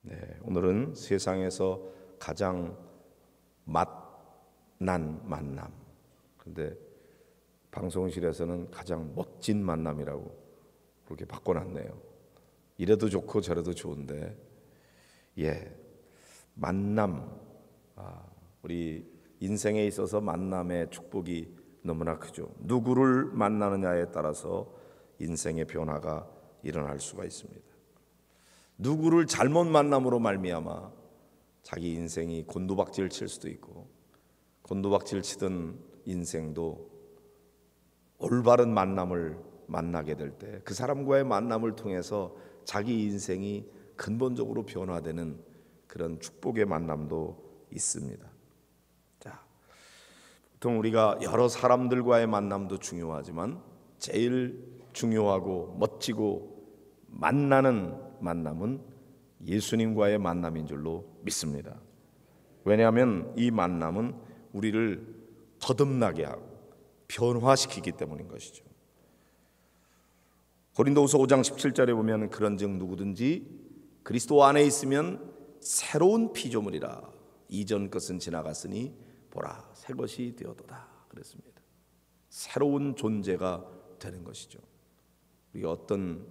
네, 오늘은 세상에서 가장 맛난 만남. 근데 방송실에서는 가장 멋진 만남이라고 그렇게 바꿔놨네요. 이래도 좋고 저래도 좋은데, 만남. 우리 인생에 있어서 만남의 축복이 너무나 크죠. 누구를 만나느냐에 따라서 인생의 변화가 일어날 수가 있습니다. 누구를 잘못 만남으로 말미암아 자기 인생이 곤두박질 칠 수도 있고, 곤두박질 치던 인생도 올바른 만남을 만나게 될 때 그 사람과의 만남을 통해서 자기 인생이 근본적으로 변화되는 그런 축복의 만남도 있습니다. 자, 보통 우리가 여러 사람들과의 만남도 중요하지만 제일 중요하고 멋지고 만나는 만남은 예수님과의 만남인 줄로 믿습니다. 왜냐하면 이 만남은 우리를 거듭나게 하고 변화시키기 때문인 것이죠. 고린도후서 5장 17절에 보면 그런즉 누구든지 그리스도 안에 있으면 새로운 피조물이라 이전 것은 지나갔으니 보라 새 것이 되었도다 그랬습니다. 새로운 존재가 되는 것이죠. 우리가 어떤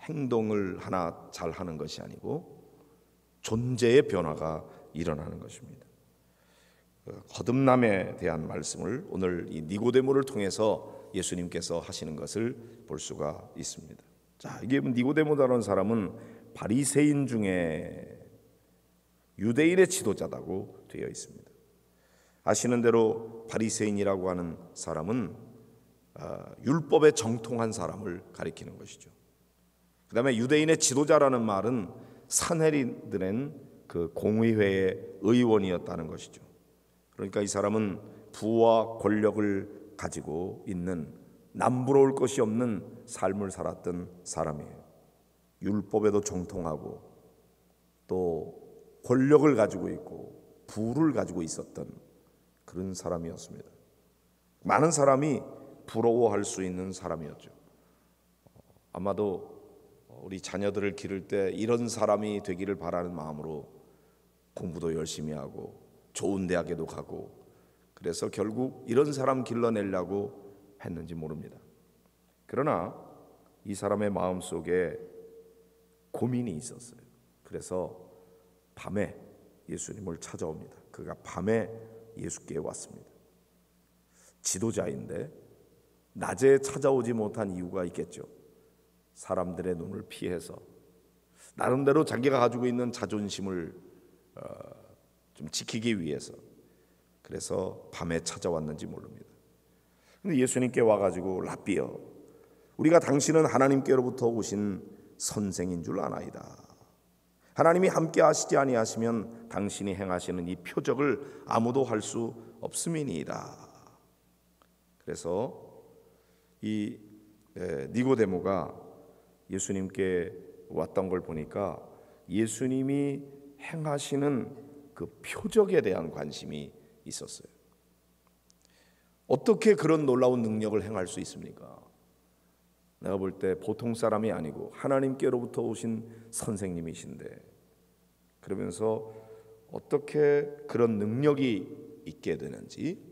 행동을 하나 잘 하는 것이 아니고 존재의 변화가 일어나는 것입니다. 거듭남에 대한 말씀을 오늘 이 니고데모를 통해서 예수님께서 하시는 것을 볼 수가 있습니다. 자, 이게 니고데모라는 사람은 바리새인 중에 유대인의 지도자라고 되어 있습니다. 아시는 대로 바리새인이라고 하는 사람은 율법에 정통한 사람을 가리키는 것이죠. 그 다음에 유대인의 지도자라는 말은 산헤린들은 그 공의회의 의원이었다는 것이죠. 그러니까 이 사람은 부와 권력을 가지고 있는 남부러울 것이 없는 삶을 살았던 사람이에요. 율법에도 정통하고 또 권력을 가지고 있고 부를 가지고 있었던 그런 사람이었습니다. 많은 사람이 부러워할 수 있는 사람이었죠. 아마도 우리 자녀들을 기를 때 이런 사람이 되기를 바라는 마음으로 공부도 열심히 하고 좋은 대학에도 가고, 그래서 결국 이런 사람 길러내려고 했는지 모릅니다. 그러나 이 사람의 마음속에 고민이 있었어요. 그래서 밤에 예수님을 찾아옵니다. 그가 밤에 예수께 왔습니다. 지도자인데 낮에 찾아오지 못한 이유가 있겠죠. 사람들의 눈을 피해서 나름대로 자기가 가지고 있는 자존심을 좀 지키기 위해서, 그래서 밤에 찾아왔는지 모릅니다. 근데 예수님께 와가지고 라비여, 우리가 당신은 하나님께로부터 오신 선생인 줄 아나이다. 하나님이 함께 하시지 아니하시면 당신이 행하시는 이 표적을 아무도 할 수 없음이니이다. 그래서 이 니고데모가 예수님께 왔던 걸 보니까 예수님이 행하시는 그 표적에 대한 관심이 있었어요. 어떻게 그런 놀라운 능력을 행할 수 있습니까? 내가 볼 때 보통 사람이 아니고 하나님께로부터 오신 선생님이신데, 그러면서 어떻게 그런 능력이 있게 되는지,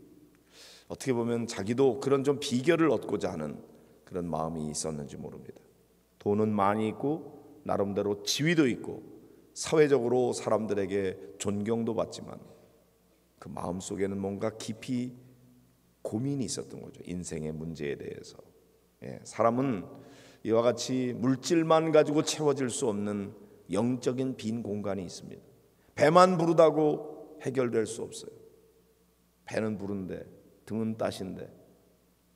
어떻게 보면 자기도 그런 좀 비결을 얻고자 하는 그런 마음이 있었는지 모릅니다. 돈은 많이 있고 나름대로 지위도 있고 사회적으로 사람들에게 존경도 받지만 그 마음속에는 뭔가 깊이 고민이 있었던 거죠. 인생의 문제에 대해서. 사람은 이와 같이 물질만 가지고 채워질 수 없는 영적인 빈 공간이 있습니다. 배만 부르다고 해결될 수 없어요. 배는 부른데 등은 따신데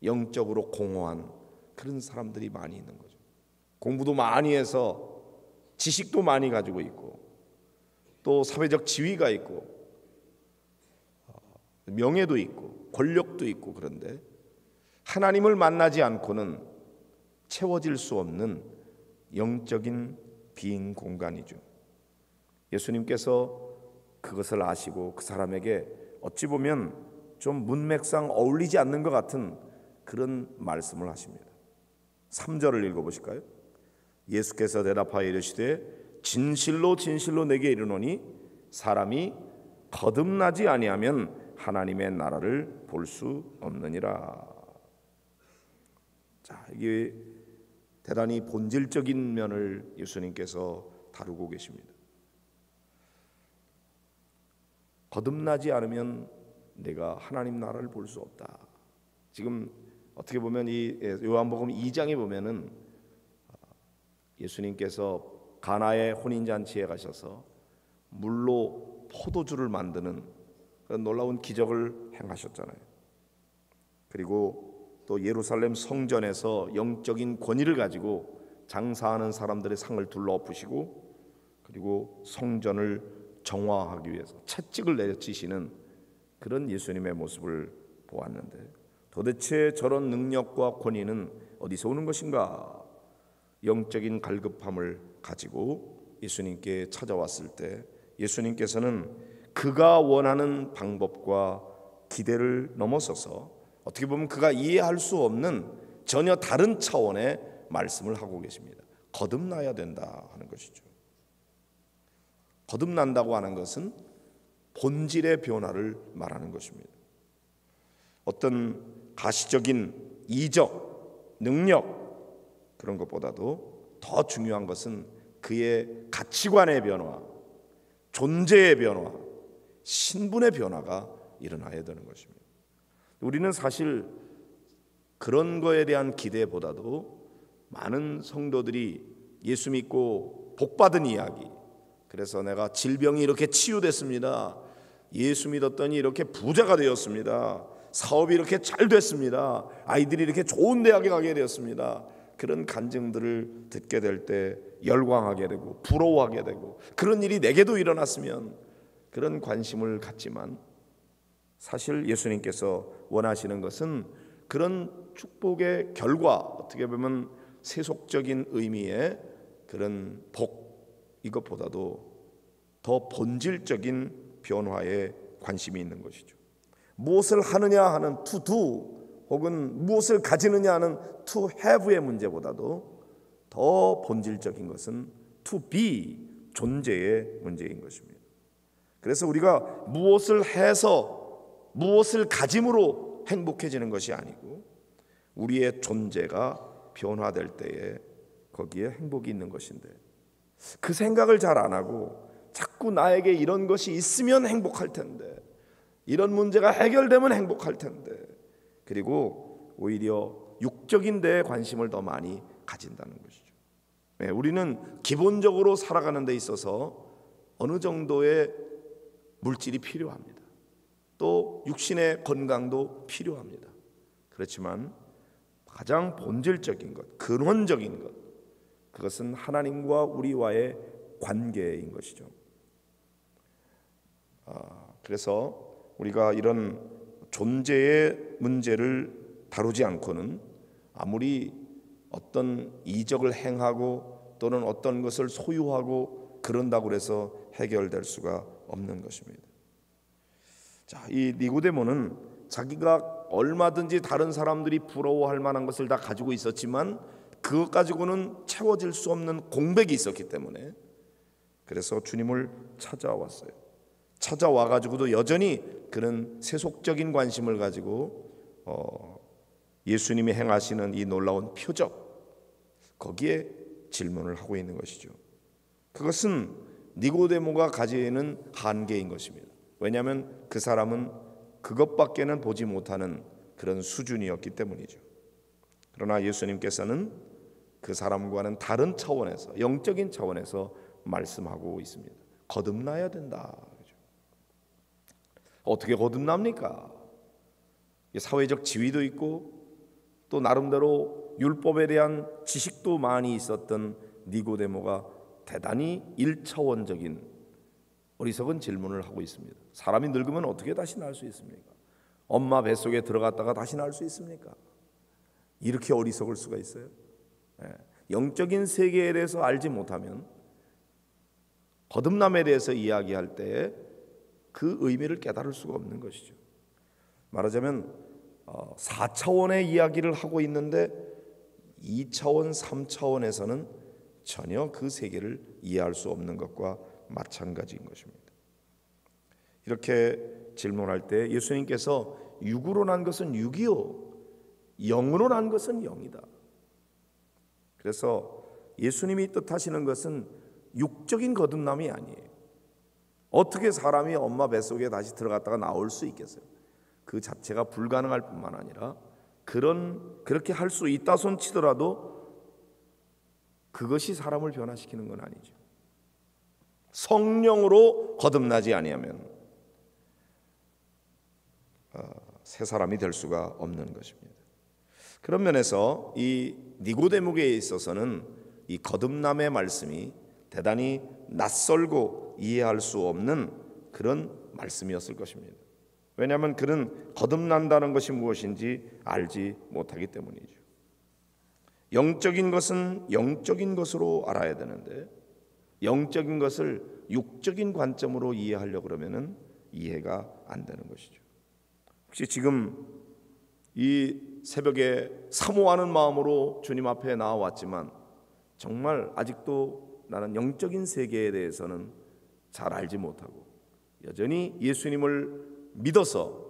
영적으로 공허한 그런 사람들이 많이 있는 거죠. 공부도 많이 해서 지식도 많이 가지고 있고 또 사회적 지위가 있고 명예도 있고 권력도 있고, 그런데 하나님을 만나지 않고는 채워질 수 없는 영적인 빈 공간이죠. 예수님께서 그것을 아시고 그 사람에게 어찌 보면 좀 문맥상 어울리지 않는 것 같은 그런 말씀을 하십니다. 3절을 읽어보실까요? 예수께서 대답하여 이르시되 진실로 진실로 내게 이르노니 사람이 거듭나지 아니하면 하나님의 나라를 볼 수 없느니라. 자, 이게 대단히 본질적인 면을 예수님께서 다루고 계십니다. 거듭나지 않으면 내가 하나님 나라를 볼 수 없다. 지금 어떻게 보면 이 요한복음 2장에 보면은 예수님께서 가나의 혼인잔치에 가셔서 물로 포도주를 만드는 그런 놀라운 기적을 행하셨잖아요. 그리고 또 예루살렘 성전에서 영적인 권위를 가지고 장사하는 사람들의 상을 둘러엎으시고, 그리고 성전을 정화하기 위해서 채찍을 내려치시는 그런 예수님의 모습을 보았는데, 도대체 저런 능력과 권위는 어디서 오는 것인가? 영적인 갈급함을 가지고 예수님께 찾아왔을 때 예수님께서는 그가 원하는 방법과 기대를 넘어서서 어떻게 보면 그가 이해할 수 없는 전혀 다른 차원의 말씀을 하고 계십니다. 거듭나야 된다 하는 것이죠. 거듭난다고 하는 것은 본질의 변화를 말하는 것입니다. 어떤 가시적인 이적, 능력 그런 것보다도 더 중요한 것은 그의 가치관의 변화, 존재의 변화, 신분의 변화가 일어나야 되는 것입니다. 우리는 사실 그런 거에 대한 기대보다도 많은 성도들이 예수 믿고 복받은 이야기, 그래서 내가 질병이 이렇게 치유됐습니다, 예수 믿었더니 이렇게 부자가 되었습니다, 사업이 이렇게 잘 됐습니다, 아이들이 이렇게 좋은 대학에 가게 되었습니다, 그런 간증들을 듣게 될 때 열광하게 되고 부러워하게 되고, 그런 일이 내게도 일어났으면 그런 관심을 갖지만, 사실 예수님께서 원하시는 것은 그런 축복의 결과, 어떻게 보면 세속적인 의미의 그런 복, 이것보다도 더 본질적인 변화에 관심이 있는 것이죠. 무엇을 하느냐 하는 to do, 혹은 무엇을 가지느냐 하는 to have의 문제보다도 더 본질적인 것은 to be, 존재의 문제인 것입니다. 그래서 우리가 무엇을 해서 무엇을 가짐으로 행복해지는 것이 아니고 우리의 존재가 변화될 때에 거기에 행복이 있는 것인데, 그 생각을 잘 안 하고 자꾸 나에게 이런 것이 있으면 행복할 텐데, 이런 문제가 해결되면 행복할 텐데, 그리고 오히려 육적인 데에 관심을 더 많이 가진다는 것이죠. 네, 우리는 기본적으로 살아가는 데 있어서 어느 정도의 물질이 필요합니다. 또 육신의 건강도 필요합니다. 그렇지만 가장 본질적인 것, 근원적인 것, 그것은 하나님과 우리와의 관계인 것이죠. 그래서 우리가 이런 존재의 문제를 다루지 않고는 아무리 어떤 이적을 행하고 또는 어떤 것을 소유하고 그런다고 해서 해결될 수가 없는 것입니다. 자, 이 니고데모는 자기가 얼마든지 다른 사람들이 부러워할 만한 것을 다 가지고 있었지만 그것 가지고는 채워질 수 없는 공백이 있었기 때문에, 그래서 주님을 찾아왔어요. 찾아와 가지고도 여전히 그런 세속적인 관심을 가지고 예수님이 행하시는 이 놀라운 표적, 거기에 질문을 하고 있는 것이죠. 그것은 니고데모가 가지는 한계인 것입니다. 왜냐하면 그 사람은 그것밖에는 보지 못하는 그런 수준이었기 때문이죠. 그러나 예수님께서는 그 사람과는 다른 차원에서, 영적인 차원에서 말씀하고 있습니다. 거듭나야 된다. 어떻게 거듭납니까? 사회적 지위도 있고 또 나름대로 율법에 대한 지식도 많이 있었던 니고데모가 대단히 1차원적인 어리석은 질문을 하고 있습니다. 사람이 늙으면 어떻게 다시 날 수 있습니까? 엄마 뱃속에 들어갔다가 다시 날 수 있습니까? 이렇게 어리석을 수가 있어요? 영적인 세계에 대해서 알지 못하면 거듭남에 대해서 이야기할 때 그 의미를 깨달을 수가 없는 것이죠. 말하자면 4차원의 이야기를 하고 있는데 2차원, 3차원에서는 전혀 그 세계를 이해할 수 없는 것과 마찬가지인 것입니다. 이렇게 질문할 때 예수님께서 육으로 난 것은 육이요 영으로 난 것은 영이다. 그래서 예수님이 뜻하시는 것은 육적인 거듭남이 아니에요. 어떻게 사람이 엄마 뱃속에 다시 들어갔다가 나올 수 있겠어요? 그 자체가 불가능할 뿐만 아니라 그렇게 할 수 있다 손 치더라도 그것이 사람을 변화시키는 건 아니죠. 성령으로 거듭나지 아니하면 새 사람이 될 수가 없는 것입니다. 그런 면에서 이 니고데모에게 있어서는 이 거듭남의 말씀이 대단히 낯설고 이해할 수 없는 그런 말씀이었을 것입니다. 왜냐하면 그는 거듭난다는 것이 무엇인지 알지 못하기 때문이죠. 영적인 것은 영적인 것으로 알아야 되는데 영적인 것을 육적인 관점으로 이해하려고 그러면은 이해가 안 되는 것이죠. 혹시 지금 이 새벽에 사모하는 마음으로 주님 앞에 나와왔지만 정말 아직도 나는 영적인 세계에 대해서는 잘 알지 못하고 여전히 예수님을 믿어서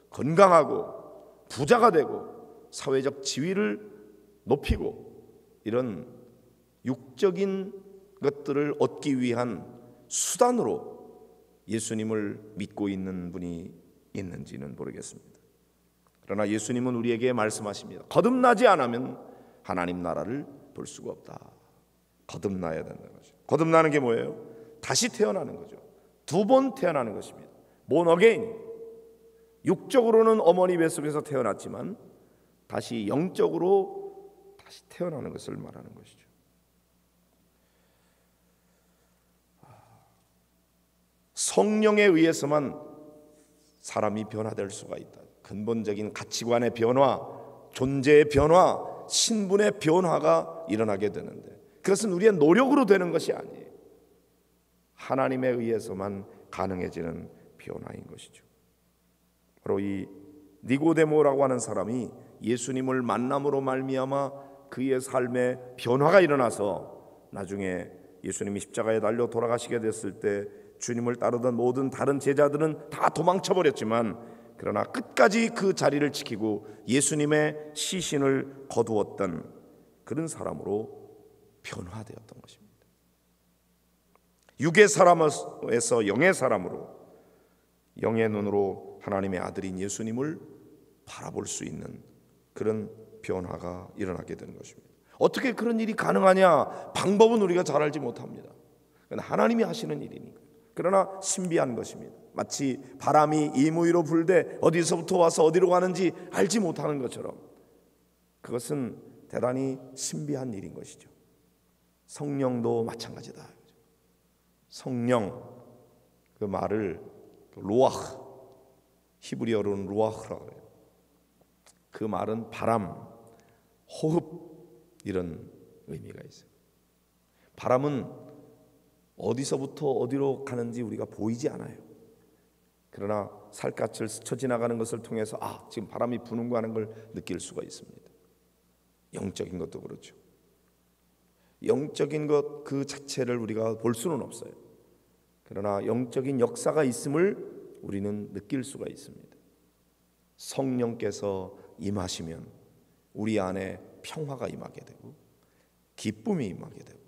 건강하고 부자가 되고 사회적 지위를 높이고 이런 육적인 것들을 얻기 위한 수단으로 예수님을 믿고 있는 분이 있는지는 모르겠습니다. 그러나 예수님은 우리에게 말씀하십니다. 거듭나지 않으면 하나님 나라를 볼 수가 없다. 거듭나야 된다는 거죠. 거듭나는 게 뭐예요? 다시 태어나는 거죠. 두 번 태어나는 것입니다. born again. 육적으로는 어머니 뱃속에서 태어났지만 다시 영적으로 다시 태어나는 것을 말하는 것이죠. 성령에 의해서만 사람이 변화될 수가 있다. 근본적인 가치관의 변화, 존재의 변화, 신분의 변화가 일어나게 되는데 그것은 우리의 노력으로 되는 것이 아니에요. 하나님에 의해서만 가능해지는 변화인 것이죠. 바로 이 니고데모라고 하는 사람이 예수님을 만남으로 말미암아 그의 삶에 변화가 일어나서 나중에 예수님이 십자가에 달려 돌아가시게 됐을 때 주님을 따르던 모든 다른 제자들은 다 도망쳐 버렸지만 그러나 끝까지 그 자리를 지키고 예수님의 시신을 거두었던 그런 사람으로 변화되었던 것입니다. 육의 사람에서 영의 사람으로 영의 눈으로 하나님의 아들인 예수님을 바라볼 수 있는 그런 변화가 일어나게 되는 것입니다. 어떻게 그런 일이 가능하냐? 방법은 우리가 잘 알지 못합니다. 그건 하나님이 하시는 일이니까. 그러나 신비한 것입니다. 마치 바람이 이무이로 불되 어디서부터 와서 어디로 가는지 알지 못하는 것처럼 그것은 대단히 신비한 일인 것이죠. 성령도 마찬가지다. 성령, 그 말을 루아흐, 히브리어로는 루아흐라고 해요. 그 말은 바람, 호흡 이런 의미가 있어요. 바람은 어디서부터 어디로 가는지 우리가 보이지 않아요. 그러나 살갗을 스쳐 지나가는 것을 통해서 지금 바람이 부는가 하는 걸 느낄 수가 있습니다. 영적인 것도 그렇죠. 영적인 것 그 자체를 우리가 볼 수는 없어요. 그러나 영적인 역사가 있음을 우리는 느낄 수가 있습니다. 성령께서 임하시면 우리 안에 평화가 임하게 되고 기쁨이 임하게 되고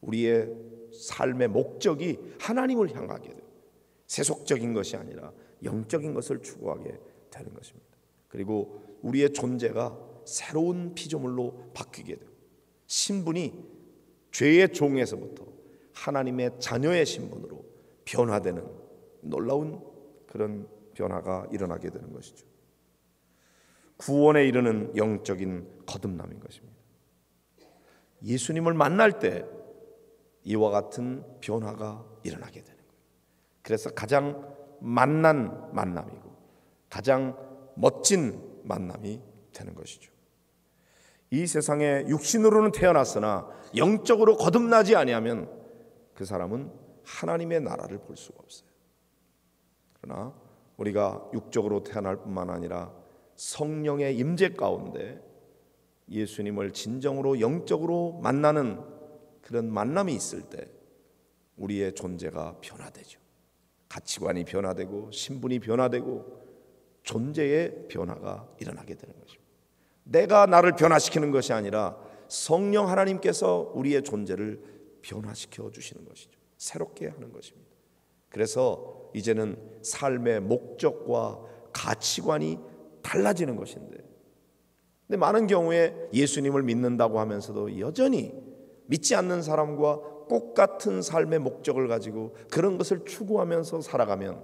우리의 삶의 목적이 하나님을 향하게 되고 세속적인 것이 아니라 영적인 것을 추구하게 되는 것입니다. 그리고 우리의 존재가 새로운 피조물로 바뀌게 되고 신분이 죄의 종에서부터 하나님의 자녀의 신분으로 변화되는 놀라운 그런 변화가 일어나게 되는 것이죠. 구원에 이르는 영적인 거듭남인 것입니다. 예수님을 만날 때 이와 같은 변화가 일어나게 되는 거예요. 그래서 가장 만난 만남이고 가장 멋진 만남이 되는 것이죠. 이 세상에 육신으로는 태어났으나 영적으로 거듭나지 아니하면 그 사람은 하나님의 나라를 볼 수가 없어요. 그러나 우리가 육적으로 태어날 뿐만 아니라 성령의 임재 가운데 예수님을 진정으로 영적으로 만나는 그런 만남이 있을 때 우리의 존재가 변화되죠. 가치관이 변화되고 신분이 변화되고 존재의 변화가 일어나게 되는 것입니다. 내가 나를 변화시키는 것이 아니라 성령 하나님께서 우리의 존재를 변화시켜 주시는 것이죠. 새롭게 하는 것입니다. 그래서 이제는 삶의 목적과 가치관이 달라지는 것인데, 근데 많은 경우에 예수님을 믿는다고 하면서도 여전히 믿지 않는 사람과 똑같은 삶의 목적을 가지고 그런 것을 추구하면서 살아가면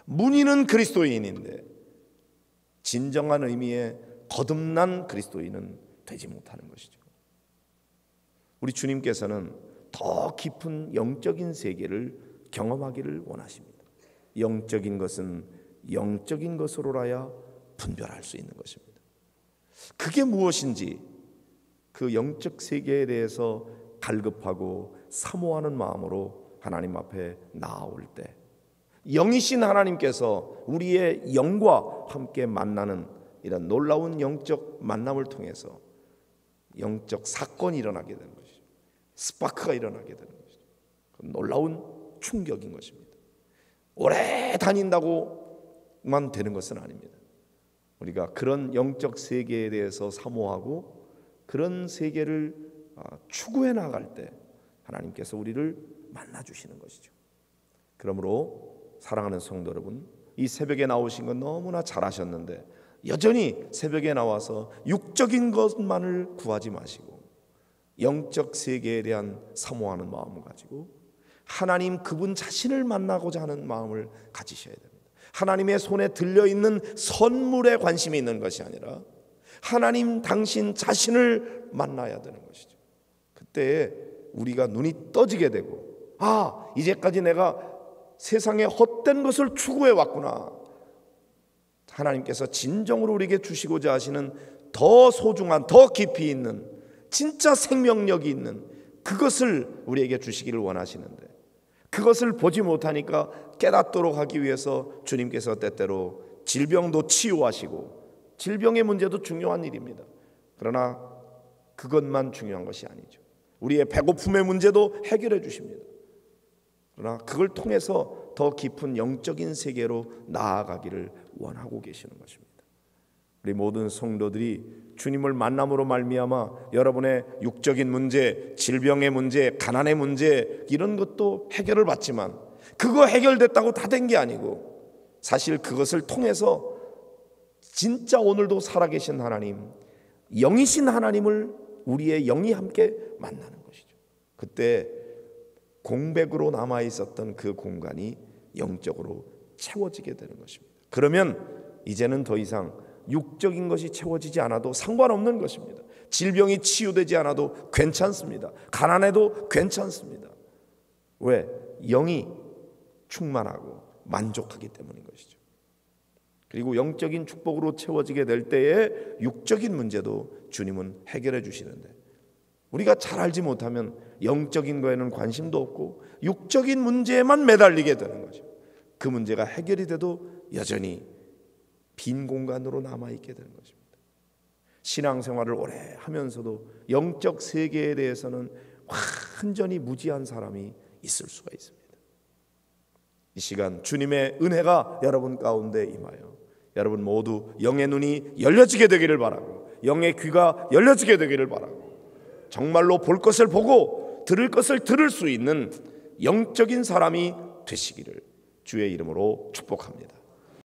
문의는 그리스도인인데 진정한 의미의 거듭난 그리스도인은 되지 못하는 것이죠. 우리 주님께서는 더 깊은 영적인 세계를 경험하기를 원하십니다. 영적인 것은 영적인 것으로라야 분별할 수 있는 것입니다. 그게 무엇인지 그 영적 세계에 대해서 갈급하고 사모하는 마음으로 하나님 앞에 나아올 때 영이신 하나님께서 우리의 영과 함께 만나는 이런 놀라운 영적 만남을 통해서 영적 사건이 일어나게 되는 것이죠. 스파크가 일어나게 되는 것이죠. 놀라운 충격인 것입니다. 오래 다닌다고만 되는 것은 아닙니다. 우리가 그런 영적 세계에 대해서 사모하고 그런 세계를 추구해 나갈 때 하나님께서 우리를 만나주시는 것이죠. 그러므로 사랑하는 성도 여러분, 이 새벽에 나오신 건 너무나 잘하셨는데 여전히 새벽에 나와서 육적인 것만을 구하지 마시고 영적 세계에 대한 사모하는 마음을 가지고 하나님 그분 자신을 만나고자 하는 마음을 가지셔야 됩니다. 하나님의 손에 들려있는 선물에 관심이 있는 것이 아니라 하나님 당신 자신을 만나야 되는 것이죠. 그때 우리가 눈이 떠지게 되고 이제까지 내가 세상의 헛된 것을 추구해 왔구나. 하나님께서 진정으로 우리에게 주시고자 하시는 더 소중한, 더 깊이 있는, 진짜 생명력이 있는 그것을 우리에게 주시기를 원하시는데 그것을 보지 못하니까 깨닫도록 하기 위해서 주님께서 때때로 질병도 치유하시고, 질병의 문제도 중요한 일입니다. 그러나 그것만 중요한 것이 아니죠. 우리의 배고픔의 문제도 해결해 주십니다. 그러나 그걸 통해서 더 깊은 영적인 세계로 나아가기를 원하고 계시는 것입니다. 우리 모든 성도들이 주님을 만남으로 말미암아 여러분의 육적인 문제, 질병의 문제, 가난의 문제 이런 것도 해결을 받지만 그거 해결됐다고 다 된 게 아니고 사실 그것을 통해서 진짜 오늘도 살아계신 하나님, 영이신 하나님을 우리의 영이 함께 만나는 것이죠. 그때 공백으로 남아있었던 그 공간이 영적으로 채워지게 되는 것입니다. 그러면 이제는 더 이상 육적인 것이 채워지지 않아도 상관없는 것입니다. 질병이 치유되지 않아도 괜찮습니다. 가난해도 괜찮습니다. 왜? 영이 충만하고 만족하기 때문인 것이죠. 그리고 영적인 축복으로 채워지게 될 때에 육적인 문제도 주님은 해결해 주시는데 우리가 잘 알지 못하면 영적인 거에는 관심도 없고 육적인 문제에만 매달리게 되는 거죠. 그 문제가 해결이 돼도 여전히 빈 공간으로 남아있게 되는 것입니다. 신앙생활을 오래 하면서도 영적 세계에 대해서는 완전히 무지한 사람이 있을 수가 있습니다. 이 시간 주님의 은혜가 여러분 가운데 임하여 여러분 모두 영의 눈이 열려지게 되기를 바라고 영의 귀가 열려지게 되기를 바라고 정말로 볼 것을 보고 들을 것을 들을 수 있는 영적인 사람이 되시기를 주의 이름으로 축복합니다.